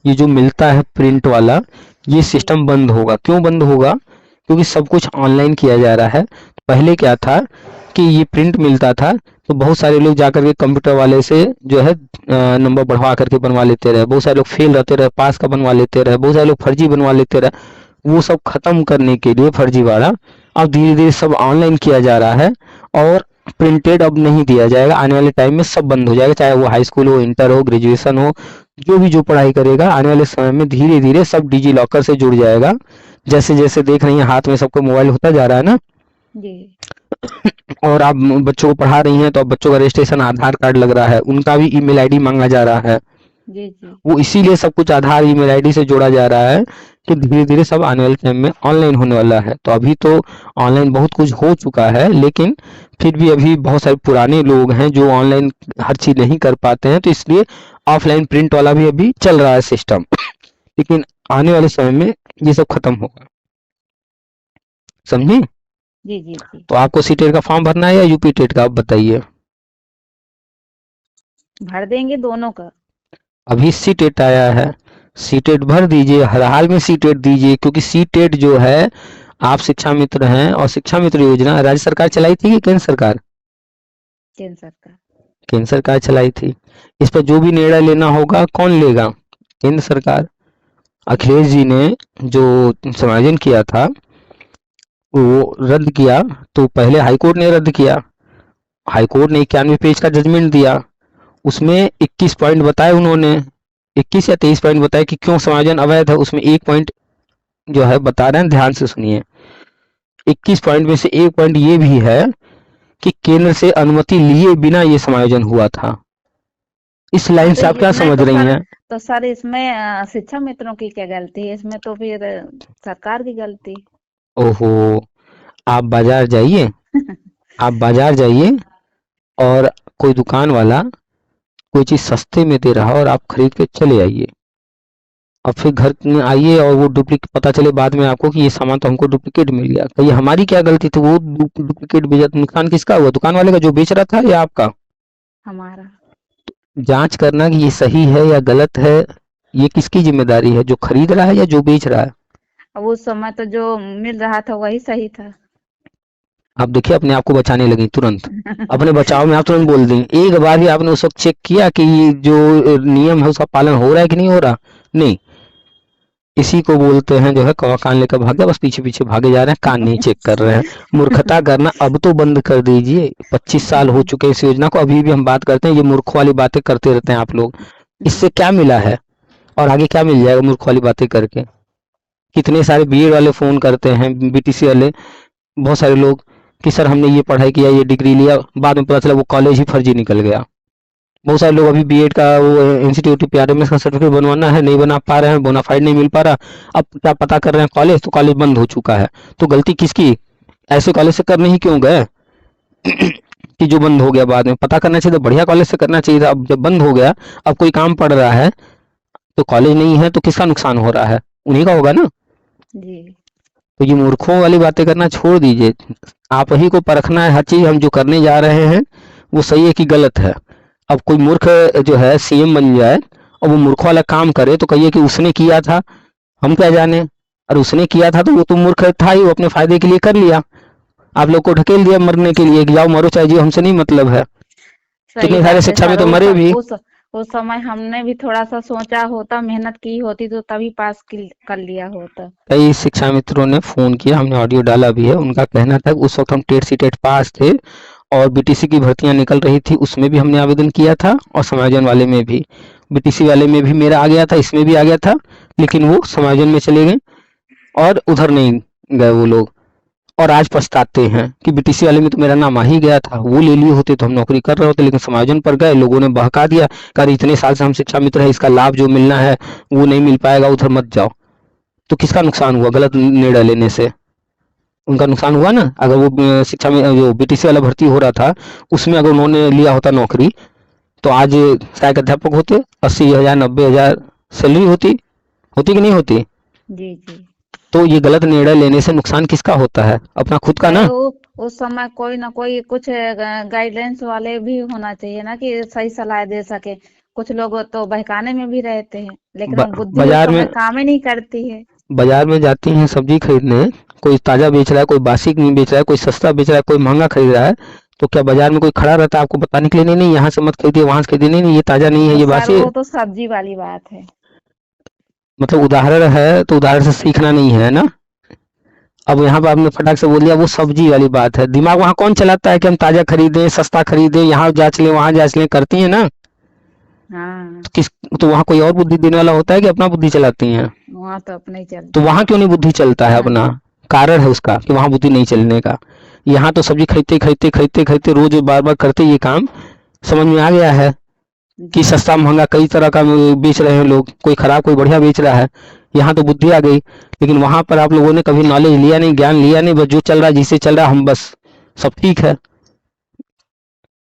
ये जो मिलता है प्रिंट वाला, ये जी सिस्टम बंद होगा। क्यों बंद होगा? क्योंकि सब कुछ ऑनलाइन किया जा रहा है। पहले क्या था कि ये प्रिंट मिलता था तो बहुत सारे लोग जाकर के कंप्यूटर वाले से जो है नंबर बढ़वा करके बनवा लेते रहे, बहुत सारे लोग फेल रहते रहे, पास का बनवा लेते रहे, बहुत सारे लोग फर्जी बनवा लेते रहे। वो सब खत्म करने के लिए फर्जीवाड़ा अब धीरे धीरे सब ऑनलाइन किया जा रहा है, और प्रिंटेड अब नहीं दिया जाएगा। आने वाले टाइम में सब बंद हो जाएगा, चाहे वो हाई स्कूल हो, इंटर हो, ग्रेजुएशन हो, जो पढ़ाई करेगा आने वाले समय में धीरे धीरे सब डिजी लॉकर से जुड़ जाएगा। जैसे जैसे देख रही हैं हाथ में सबको मोबाइल होता जा रहा है ना, जी और आप बच्चों को पढ़ा रही हैं तो अब बच्चों का रजिस्ट्रेशन आधार कार्ड लग रहा है, उनका भी ईमेल आईडी मांगा जा रहा है। जी जी वो इसीलिए सब कुछ आधार ईमेल आईडी से जोड़ा जा रहा है कि धीरे धीरे सब आने वाले टाइम में ऑनलाइन होने वाला है। तो अभी तो ऑनलाइन बहुत कुछ हो चुका है, लेकिन फिर भी अभी बहुत सारे पुराने लोग हैं जो ऑनलाइन हर चीज नहीं कर पाते हैं, तो इसलिए ऑफलाइन प्रिंट वाला भी अभी चल रहा है सिस्टम। लेकिन आने वाले समय में ये सब खत्म होगा, समझी? जी जी जी तो आपको सीटेट का फॉर्म भरना है या यूपी टेट का, आप बताइए। भर देंगे दोनों का। अभी सीटेट आया है, सीटेट भर दीजिए, हर हाल में सीटेट दीजिए, क्योंकि सीटेट जो है, आप शिक्षा मित्र हैं और शिक्षा मित्र योजना राज्य सरकार चलाई थी कि केंद्र सरकार? केंद्र सरकार। केंद्र सरकार चलाई थी। इस पर जो भी निर्णय लेना होगा कौन लेगा? केंद्र सरकार। अखिलेश जी ने जो समायोजन किया था वो रद्द किया, तो पहले हाईकोर्ट ने रद्द किया। हाईकोर्ट ने 91 पेज का जजमेंट दिया, उसमें 21 पॉइंट बताए उन्होंने, 21 या 23 पॉइंट बताए कि क्यों समायोजन अवैध है। उसमें एक पॉइंट जो है बता रहे हैं, ध्यान से सुनिए। 21 पॉइंट में से एक पॉइंट ये भी है कि केंद्र से अनुमति लिए बिना ये समायोजन हुआ था। इस हाँ लाइन तो से आप क्या इसमें समझ रही हैं? तो सर इसमें शिक्षा मित्रों की क्या गलती है? इसमें तो फिर सरकार की गलती। ओहो, आप बाजार जाइए, आप बाजार जाइए और कोई दुकान वाला कोई चीज सस्ते में दे रहा है और आप खरीद के चले आइए, और फिर घर में आइए और वो डुप्लीकेट पता चले बाद में आपको कि ये सामान तो हमको डुप्लीकेट मिल गया, तो ये हमारी क्या गलती थी? वो डुप्लीकेट बेचा तो नुकसान किसका हुआ? दुकान वाले का जो बेच रहा था या आपका? हमारा। जांच करना कि ये सही है या गलत है, ये किसकी जिम्मेदारी है, जो खरीद रहा है या जो बेच रहा है? अब उस समय तो जो मिल रहा था वही सही था। आप देखिए अपने आप को बचाने लगी तुरंत, अपने बचाव में आप तुरंत बोल देंगे। एक बार भी आपने उस वक्त चेक किया कि ये जो नियम है उसका पालन हो रहा है कि नहीं हो रहा? नहीं। इसी को बोलते हैं जो है कौवा कान लेकर भाग गया, बस पीछे पीछे भागे जा रहे हैं, कान नहीं चेक कर रहे हैं। मूर्खता करना अब तो बंद कर दीजिए। 25 साल हो चुके हैं इस योजना को, अभी भी हम बात करते हैं, ये मूर्ख वाली बातें करते रहते हैं आप लोग। इससे क्या मिला है और आगे क्या मिल जाएगा मूर्ख वाली बातें करके? कितने सारे बीएड वाले फोन करते हैं, बीटीसी वाले, बहुत सारे लोग कि सर हमने ये पढ़ाई किया, ये डिग्री लिया, बाद में पता चला वो कॉलेज ही फर्जी निकल गया। बहुत सारे लोग अभी बीएड का वो इंस्टीट्यूट पीआरएमएस का सर्टिफिकेट बनवाना है, नहीं बना पा रहे हैं, बोनाफाइड नहीं मिल पा रहा। अब क्या पता कर रहे हैं कॉलेज, तो कॉलेज बंद हो चुका है। तो गलती किसकी? ऐसे कॉलेज से करने ही क्यों गए कि जो बंद हो गया? बाद में पता करना चाहिए था, बढ़िया कॉलेज से करना चाहिए था। अब जब बंद हो गया, अब कोई काम पड़ रहा है तो कॉलेज नहीं है, तो किसका नुकसान हो रहा है? उन्हीं का होगा ना। जी तो ये मूर्खों वाली बातें करना छोड़ दीजिए। आप ही को परखना है हर चीज, हम जो करने जा रहे हैं वो सही है कि गलत है। अब कोई मूर्ख जो है सीएम बन जाए और वो मूर्ख वाला काम करे तो कहिए कि उसने किया था, हम क्या जाने। और उसने किया था तो वो तो मूर्ख था ही, वो अपने फायदे के लिए कर लिया, आप लोग को ढकेल दिया मरने के लिए कि जाओ मरो चाहे जियो, हमसे नहीं मतलब है। सही कितने सारे बात है शिक्षा में सर। तो मरे भी। उस समय हमने भी थोड़ा सा सोचा होता, मेहनत की होती तो तभी पास कर लिया होता। कई शिक्षा मित्रों ने फोन किया, हमने ऑडियो डाला भी है। उनका कहना था उस वक्त हम टेट सी टेट पास थे और बीटीसी की भर्तियां निकल रही थी, उसमें भी हमने आवेदन किया था, और समायोजन वाले में भी, बीटीसी वाले में भी मेरा आ गया था, इसमें भी आ गया था, लेकिन वो समायोजन में चले गए और उधर नहीं गए वो लोग। और आज पछताते हैं कि बीटीसी वाले में तो मेरा नाम आ ही गया था, वो ले लिए होते तो हम नौकरी कर रहे होते, लेकिन समायोजन पर गए, लोगों ने बहका दिया, कहा इतने साल से हम शिक्षा मित्र है, इसका लाभ जो मिलना है वो नहीं मिल पाएगा, उधर मत जाओ। तो किसका नुकसान हुआ गलत निर्णय लेने से? उनका नुकसान हुआ ना। अगर वो शिक्षा में जो बीटीसी वाला भर्ती हो रहा था उसमें अगर उन्होंने लिया होता नौकरी, तो आज सहायक अध्यापक होते, 80,000 90,000 सैलरी होती, होती कि नहीं होती? जी जी। तो ये गलत निर्णय लेने से नुकसान किसका होता है? अपना खुद का ना। उस समय कोई ना कोई कुछ गाइडेंस वाले भी होना चाहिए ना, कि सही सलाह दे सके। कुछ लोग तो बहकाने में भी रहते हैं, लेकिन वो बुद्धि उस बाजार समय में काम ही नहीं करती है। बाजार में जाती हैं सब्जी खरीदने, कोई ताजा बेच रहा है, कोई बासी नहीं बेच रहा है, कोई सस्ता बेच रहा है, कोई महंगा खरीद रहा है, तो क्या बाजार में कोई खड़ा रहता है आपको बताने के लिए नहीं नहीं यहाँ से मत खरीदिए, वहां से खरीदिए, नहीं नहीं ये ताजा नहीं है, तो ये सर बासी है? वो तो सब्जी वाली बात है। मतलब उदाहरण है तो उदाहरण से सीखना नहीं है ना। अब यहाँ पर आपने फटाक से बोल दिया, वो सब्जी वाली बात है। दिमाग वहाँ कौन चलाता है कि हम ताजा खरीदें, सस्ता खरीदें, यहाँ जांच लें वहां जांच लें, करती है ना। हाँ, तो किस तो वहाँ कोई और बुद्धि देने वाला होता है कि अपना बुद्धि चलाती हैं? वहाँ तो अपने ही तो चलता है। वहां क्यों नहीं बुद्धि चलता है अपना? कारण है उसका कि वहां बुद्धि नहीं चलने का। यहाँ तो सब्जी खरीदते खरीदते खरीदते खरीदते रोज बार बार करते ये काम समझ में आ गया है कि जी सस्ता महंगा कई तरह का बेच रहे हैं लोग, कोई खराब कोई बढ़िया बेच रहा है। यहाँ तो बुद्धि आ गई, लेकिन वहां पर आप लोगों ने कभी नॉलेज लिया नहीं, ज्ञान लिया नहीं, बस जो चल रहा है जिससे चल रहा है हम बस सब ठीक है।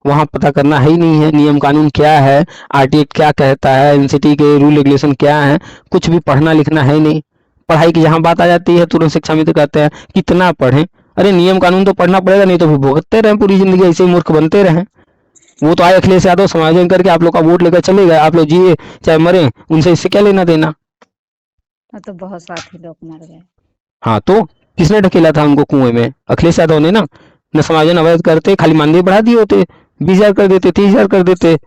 वहां पता करना है ही नहीं है नियम कानून क्या है, आरटीए क्या कहता है, एनसीटी के रूल रेगुलेशन क्या है, कुछ भी पढ़ना लिखना है ही नहीं। पढ़ाई की जहां बात आ जाती है तुरंत शिक्षा मित्र कहते हैं कितना पढ़ें। अरे नियम कानून तो पढ़ना पड़ेगा, नहीं तो फिर भुगतते रहें पूरी जिंदगी ऐसे ही मूर्ख बनते रहें। वो तो आए अखिलेश यादव समायोजन करके आप लोग का वोट लेकर चले गए, आप लोग जिए चाहे मरे, उनसे इससे क्या लेना देना। तो बहुत साथी लोग मर गए। हाँ तो किसने ढकेला था उनको कुएं में? अखिलेश यादव ने ना। न समायोजन अवैध करते खाली मानदेय बढ़ा दिए होते, 20,000 कर देते, 30,000 कर देते,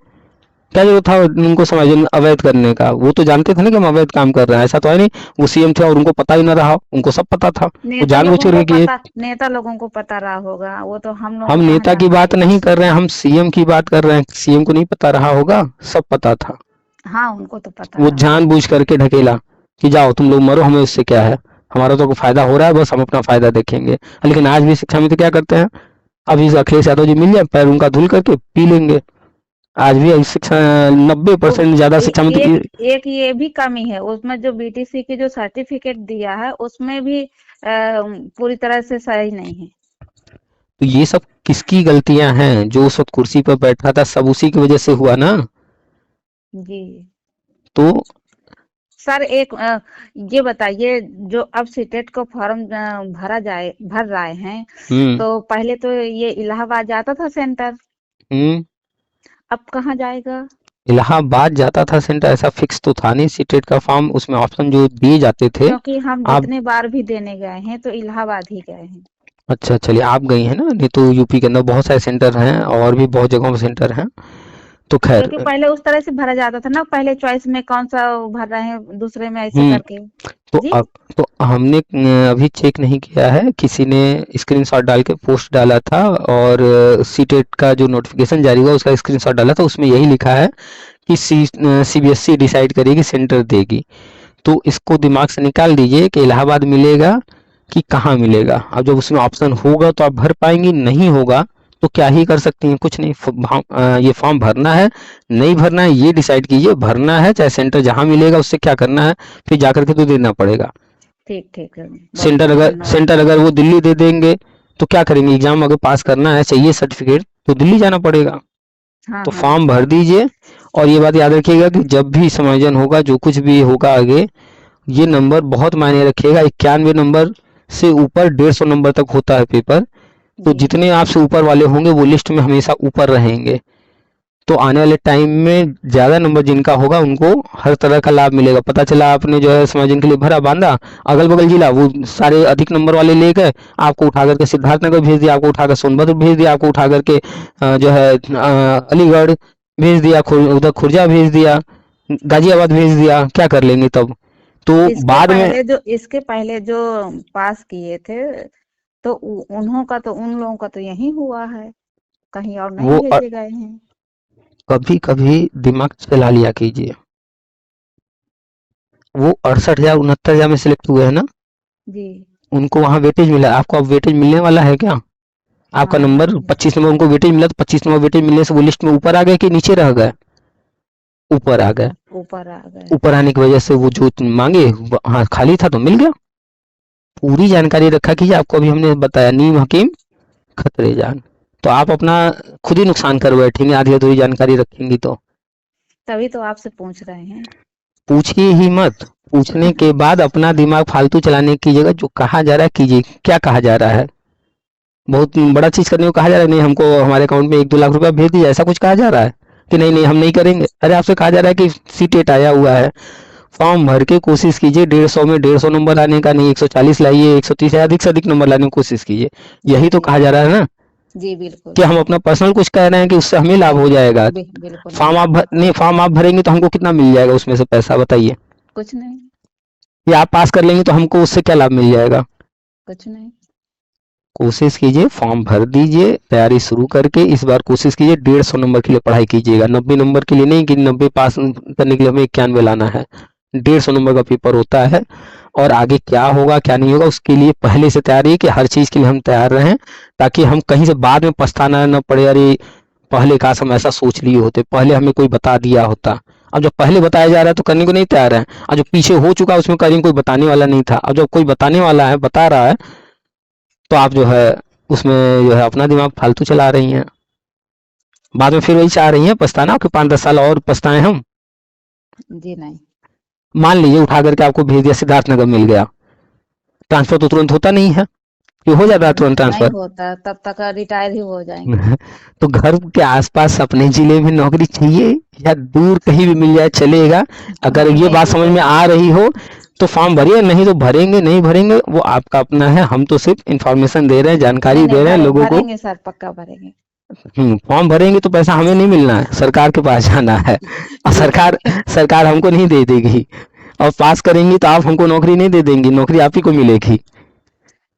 क्या जरूरत था उनको समायोजन अवैध करने का? वो तो जानते थे ना कि हम अवैध काम कर रहे हैं, ऐसा तो है नहीं वो सीएम थे और उनको पता ही ना रहा, उनको सब पता था, वो जानबूझ कर किए। नेता लोगों को पता रहा होगा, वो तो हम लोग हम को कहाँ नेता की बात जानकारी नहीं है। कर रहे हैं, हम सीएम की बात कर रहे हैं। सीएम को नहीं पता रहा होगा? सब पता था। हाँ, उनको तो पता वो रहा होगा। जानबूझ करके ढकेला कि जाओ तुम लोग मरो, हमें उससे क्या है, हमारा तो फायदा हो रहा है, बस हम अपना फायदा देखेंगे। लेकिन आज भी शिक्षा मित्र क्या करते हैं? अभी अखिलेश यादव जी मिल जाए पैर उनका धुल करके पी लेंगे। आज भी शिक्षा 90% ज्यादा शिक्षा मित्र एक ये भी कमी है उसमें, जो बीटीसी की जो सर्टिफिकेट दिया है उसमें भी पूरी तरह से सही नहीं है। तो ये सब किसकी गलतियां हैं? जो उस वक्त कुर्सी पर बैठा था सब उसी की वजह से हुआ ना। जी तो सर, एक ये बताइए, जो अब सीटेट को फॉर्म भर रहे हैं, हम्म तो पहले तो ये इलाहाबाद जाता था सेंटर, हम्म अब कहाँ जाएगा? इलाहाबाद जाता था सेंटर, ऐसा फिक्स तो था नहीं। सीटेट का फॉर्म उसमें ऑप्शन जो दिए जाते थे। क्योंकि हम आप जितने बार भी देने गए हैं तो इलाहाबाद ही गए हैं। अच्छा चलिए आप गई हैं ना, नहीं तो यूपी के अंदर बहुत सारे सेंटर हैं और भी बहुत जगहों में सेंटर हैं। तो खैर क्योंकि पहले उस तरह से भरा जाता था ना, पहले चॉइस में कौन सा भर रहे हैं, दूसरे में ऐसे हम्म करके। तो जी अब तो हमने अभी चेक नहीं किया है, किसी ने स्क्रीनशॉट डाल के पोस्ट डाला था और सीटेट का जो नोटिफिकेशन जारी हुआ उसका स्क्रीनशॉट डाला था, उसमें यही लिखा है कि सीबीएसई डिसाइड करेगी, सेंटर देगी। तो इसको दिमाग से निकाल दीजिए कि इलाहाबाद मिलेगा कि कहाँ मिलेगा। अब जब उसमें ऑप्शन होगा तो आप भर पाएंगी, नहीं होगा तो क्या ही कर सकती हैं, कुछ नहीं। ये फॉर्म भरना है नहीं भरना है ये डिसाइड कीजिए, भरना है चाहे सेंटर जहाँ मिलेगा उससे क्या करना है, फिर जाकर के तो देना पड़ेगा। ठीक ठीक है, बहुत सेंटर बहुत अगर धन्यवाद। सेंटर अगर वो दिल्ली दे देंगे तो क्या करेंगे? एग्जाम अगर पास करना है चाहिए सर्टिफिकेट तो दिल्ली जाना पड़ेगा। हाँ तो हाँ फॉर्म भर दीजिए। और ये बात याद रखिएगा कि जब भी समायोजन होगा जो कुछ भी होगा आगे, ये नंबर बहुत मायने रखिएगा। 91 नंबर से ऊपर 150 नंबर तक होता है पेपर, तो जी जितने आपसे ऊपर वाले होंगे वो लिस्ट में हमेशा ऊपर रहेंगे। तो आने वाले टाइम में ज्यादा नंबर जिनका होगा उनको हर तरह का लाभ मिलेगा। पता चला आपने जो है समायोजन के लिए भरा बांधा, अगल बगल जिला वो सारे अधिक नंबर वाले ले गए, आपको उठा करके सिद्धार्थनगर भेज दिया, आपको उठाकर सोनभद्र भेज दिया, आपको उठा करके जो है अलीगढ़ भेज दिया, उधर खुर्जा भेज दिया, गाजियाबाद भेज दिया, क्या कर लेंगे तब? तो बाद में इसके पहले जो पास किए थे, तो उन लोगों का तो यही हुआ है, कहीं और नहीं वो भेजे गए हैं। कभी कभी दिमाग चला लिया कीजिए। वो 68,000 69,000 में सिलेक्ट हुए हैं ना, जी उनको वहाँ वेटेज मिला, आपको अब वेटेज मिलने वाला है क्या? आपका हाँ नंबर 25 नंबर उनको वेटेज मिला, तो 25 नंबर वेटेज मिलने से वो लिस्ट में ऊपर आ गए कि नीचे रह गए? ऊपर आ गए। ऊपर आ गए। ऊपर आने की वजह से वो जो मांगे हाँ खाली था तो मिल गया। पूरी जानकारी रखा कीजिए, आपको अभी हमने बताया नीम हकीम खतरे जान। तो आप अपना खुद ही नुकसान कर बैठेंगे आधी अधूरी जानकारी रखेंगी तो। तभी तो आपसे पूछ रहे हैं। पूछिए ही मत, पूछने के बाद अपना दिमाग फालतू चलाने की जगह जो कहा जा रहा है कीजिए। क्या कहा जा रहा है? बहुत बड़ा चीज करने को कहा जा रहा है, नहीं हमको हमारे अकाउंट में 1-2 लाख रुपया भेज दीजिए, ऐसा कुछ कहा जा रहा है कि नहीं नहीं हम नहीं करेंगे? अरे आपसे कहा जा रहा है कि सीटेट आया हुआ है, फॉर्म भर के कोशिश कीजिए। 150 में 150 नंबर लाने का नहीं, 140 लाइए, 130 या अधिक से अधिक नंबर लाने की कोशिश कीजिए। यही तो जी कहा जा रहा है ना जी बिल्कुल। कि हम अपना पर्सनल कुछ कह रहे हैं कि उससे हमें लाभ हो जाएगा। बिल्कुल फॉर्म नहीं, आप नहीं, फॉर्म आप भरेंगे तो हमको कितना मिल जाएगा उसमें से पैसा बताइए? कुछ नहीं, या आप पास कर लेंगे तो हमको उससे क्या लाभ मिल जाएगा? कुछ नहीं। कोशिश कीजिए, फॉर्म भर दीजिए, तैयारी शुरू करके इस बार कोशिश कीजिए 150 नंबर के लिए पढ़ाई कीजिएगा। 90 नंबर के लिए नहीं कि 90 पास करने के लिए हमें 91 लाना है। 150 नंबर का पेपर होता है और आगे क्या होगा क्या नहीं होगा उसके लिए पहले से तैयारी कि हर चीज़ के लिए हम तैयार रहें, ताकि हम कहीं से बाद में पछताना न पड़े, अरे पहले काश हम ऐसा सोच लिए होते, पहले हमें कोई बता दिया होता। अब जब पहले बताया जा रहा है तो करने को नहीं तैयार है, और जो पीछे हो चुका है उसमें कहीं कोई बताने वाला नहीं था। अब जब कोई बताने वाला है, बता रहा है, तो आप जो है उसमें जो है अपना दिमाग फालतू चला रही हैं। बाद में फिर वही चाह रही हैं पछताना कि 5-10 साल और पछताएं हम। जी नहीं, मान लीजिए उठा करके आपको भेज दिया, सिद्धार्थनगर मिल गया, ट्रांसफर तो तुरंत होता नहीं है, कि हो जाता है तुरंत नहीं ट्रांसफर? होता, तब तक रिटायर ही हो जाएंगे। तो घर के आसपास अपने जिले में नौकरी चाहिए या दूर कहीं भी मिल जाए चलेगा? अगर ये नहीं बात समझ में मिलेगा। आ रही हो तो फॉर्म भरिए, नहीं तो भरेंगे नहीं भरेंगे वो आपका अपना है। हम तो सिर्फ इंफॉर्मेशन दे रहे हैं, जानकारी नहीं दे नहीं, रहे हैं लोगों को। भरेंगे सर, पक्का भरेंगे। फॉर्म भरेंगे तो पैसा हमें नहीं मिलना है, सरकार के पास जाना है, और जी सरकार नहीं। सरकार हमको नहीं दे देगी। और पास करेंगी तो आप हमको नौकरी नहीं दे देंगी, नौकरी आप ही को मिलेगी।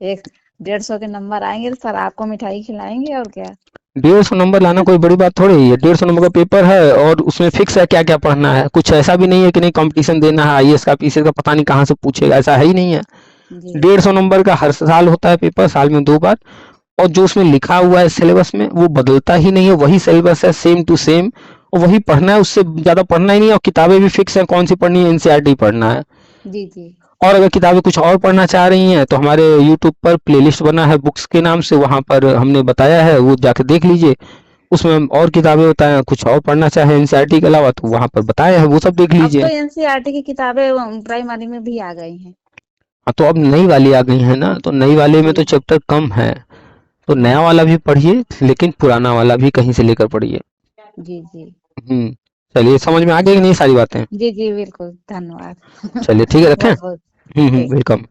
150 के नंबर आएंगे तो सर आपको मिठाई खिलाएंगे और क्या। 150 नंबर लाना कोई बड़ी बात थोड़ी है। 150 नंबर का पेपर है और उसमें फिक्स है क्या क्या पढ़ना है। कुछ ऐसा भी नहीं है कि नहीं कंपटीशन देना है, आईएएस का पीसीएस का पता नहीं कहाँ से पूछेगा, ऐसा है ही नहीं है। जी 150 नंबर का हर साल होता है पेपर, साल में 2 बार। और जो उसमें लिखा हुआ है सिलेबस में वो बदलता ही नहीं है, वही सिलेबस है सेम टू सेम, और वही पढ़ना है, उससे ज़्यादा पढ़ना ही नहीं है। और किताबें भी फिक्स हैं कौन सी पढ़नी है, एनसीईआरटी पढ़ना है। जी जी। और अगर किताबें कुछ और पढ़ना चाह रही हैं तो हमारे यूट्यूब पर प्लेलिस्ट बना है बुक्स के नाम से, वहाँ पर हमने बताया है, वो जाके देख लीजिए। उसमें हम और किताबें बताए हैं, कुछ और पढ़ना चाहे एनसीईआरटी के अलावा तो वहाँ पर बताया है, वो सब देख अब तो लीजिए। एनसीईआरटी की किताबें प्राइमरी में भी आ गई हैं। हाँ तो अब नई वाली आ गई है ना, तो नई वाले में जी तो चैप्टर कम है, तो नया वाला भी पढ़िए लेकिन पुराना वाला भी कहीं से लेकर पढ़िए। जी जी। हम्म। चलिए समझ में आ गई कि नहीं सारी बातें? जी जी बिल्कुल, धन्यवाद। चलिए ठीक है, रखें। बहुत बहुत ठीक। वेलकम।